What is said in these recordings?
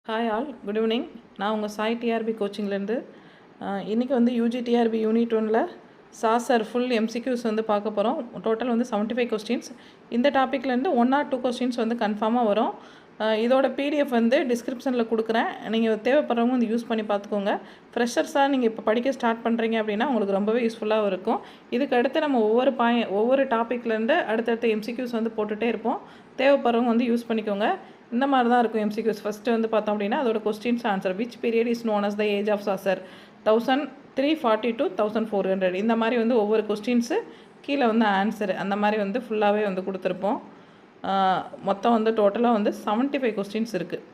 Hi all, good evening. நான் உங்கள் Sai TRP கோச்சிங்லேருந்து இன்றைக்கி வந்து யூஜி டிஆர்பி யூனிட் 1ல் சாசர் ஃபுல் எம்சிக்யூஸ் வந்து பார்க்க போகிறோம். டோட்டல் வந்து 75 கொஸ்டின்ஸ். இந்த டாப்பிக்லேருந்து 1 or 2 கொஸ்டின்ஸ் வந்து கன்ஃபார்மாக வரும். இதோட பிடிஎஃப் வந்து டிஸ்கிரிப்ஷனில் கொடுக்குறேன். நீங்கள் தேவைப்படுறவங்க வந்து யூஸ் பண்ணி பார்த்துக்கோங்க. ஃப்ரெஷர்ஸாக நீங்கள் இப்போ படிக்க ஸ்டார்ட் பண்ணுறீங்க அப்படின்னா உங்களுக்கு ரொம்பவே யூஸ்ஃபுல்லாக இருக்கும். இதுக்கு அடுத்து நம்ம ஒவ்வொரு டாப்பிக்லேருந்து அடுத்தடுத்த எம்சிக்யூஸ் வந்து போட்டுகிட்டே இருப்போம். தேவைப்படுறவங்க வந்து யூஸ் பண்ணிக்கோங்க. இந்த மாதிரி தான் இருக்கும் எம்சிக்யூஸ். ஃபஸ்ட்டு வந்து பார்த்தோம் அப்படின்னா அதோட questions answer. Which period is known as the age of Chaucer? 1340 to 1400. இந்த மாதிரி வந்து ஒவ்வொரு கொஸ்டின்ஸு கீழே வந்து ஆன்சர் அந்த மாதிரி வந்து ஃபுல்லாகவே வந்து கொடுத்துருப்போம். மொத்தம் வந்து டோட்டலாக வந்து 75 கொஸ்டின்ஸ் இருக்குது.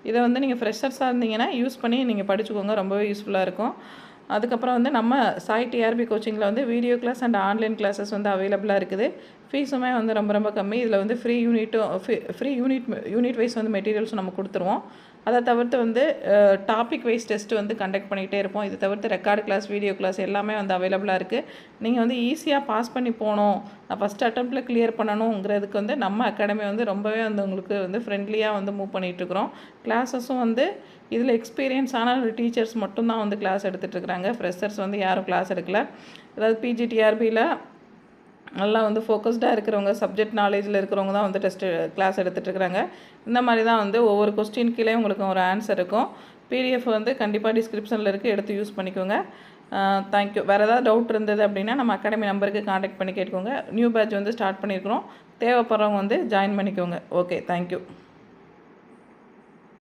இதை வந்து நீங்கள் ஃப்ரெஷர்ஸாக இருந்தீங்கன்னா யூஸ் பண்ணி நீங்கள் படிச்சுக்கோங்க, ரொம்பவே யூஸ்ஃபுல்லாக இருக்கும். அதுக்கப்புறம் வந்து நம்ம சாய் டிஆர்பி கோச்சிங்கில் வந்து video class and online classes வந்து அவைலபிளாக இருக்குது. ஃபீஸுமே வந்து ரொம்ப கம்மி. இதில் வந்து ஃப்ரீ யூனிட் வைஸ் வந்து மெட்டீரியல்ஸும் நம்ம கொடுத்துருவோம். அதை தவிர்த்து வந்து டாபிக் வைஸ் டெஸ்ட் வந்து கண்டக்ட் பண்ணிகிட்டே இருப்போம். இது தவிர்த்து ரெக்கார்டு கிளாஸ், வீடியோ கிளாஸ் எல்லாமே வந்து அவைலபிளாக இருக்குது. நீங்கள் வந்து ஈஸியாக பாஸ் பண்ணி போகணும், நான் ஃபஸ்ட் அட்டெம்ப்டில் கிளியர் பண்ணணுங்கிறதுக்கு வந்து நம்ம அகாடமி வந்து ரொம்பவே வந்து உங்களுக்கு வந்து ஃப்ரெண்ட்லியாக வந்து மூவ் பண்ணிகிட்ருக்குறோம். கிளாஸஸும் வந்து இதில் எக்ஸ்பீரியன்ஸான டீச்சர்ஸ் மட்டும்தான் வந்து கிளாஸ் எடுத்துகிட்ருக்குறாங்க. ஃப்ரெஷர்ஸ் வந்து யாரும் கிளாஸ் எடுக்கல. அதாவது பிஜிடிஆர்பியில் நல்லா வந்து ஃபோக்கஸ்டாக இருக்கிறவங்க, சப்ஜெக்ட் நாலேஜில் இருக்கிறவங்க தான் வந்து கிளாஸ் எடுத்துகிட்ருக்குறாங்க. இந்த மாதிரி தான் வந்து ஒவ்வொரு கொஸ்டின் கீழே உங்களுக்கு ஒரு ஆன்சர் இருக்கும். பிடிஎஃப் வந்து கண்டிப்பாக டிஸ்கிரிப்ஷனில் இருக்குது, எடுத்து யூஸ் பண்ணிக்கோங்க. தேங்க்யூ. வேறு ஏதாவது டவுட் இருந்தது அப்படின்னா நம்ம அகாடமி நம்பருக்கு காண்டாக்ட் பண்ணி கேட்டுக்கோங்க. நியூ பேட்ச் வந்து ஸ்டார்ட் பண்ணியிருக்கிறோம். தேவைப்படுறவங்க வந்து ஜாயின் பண்ணிக்கோங்க. Okay, thank you.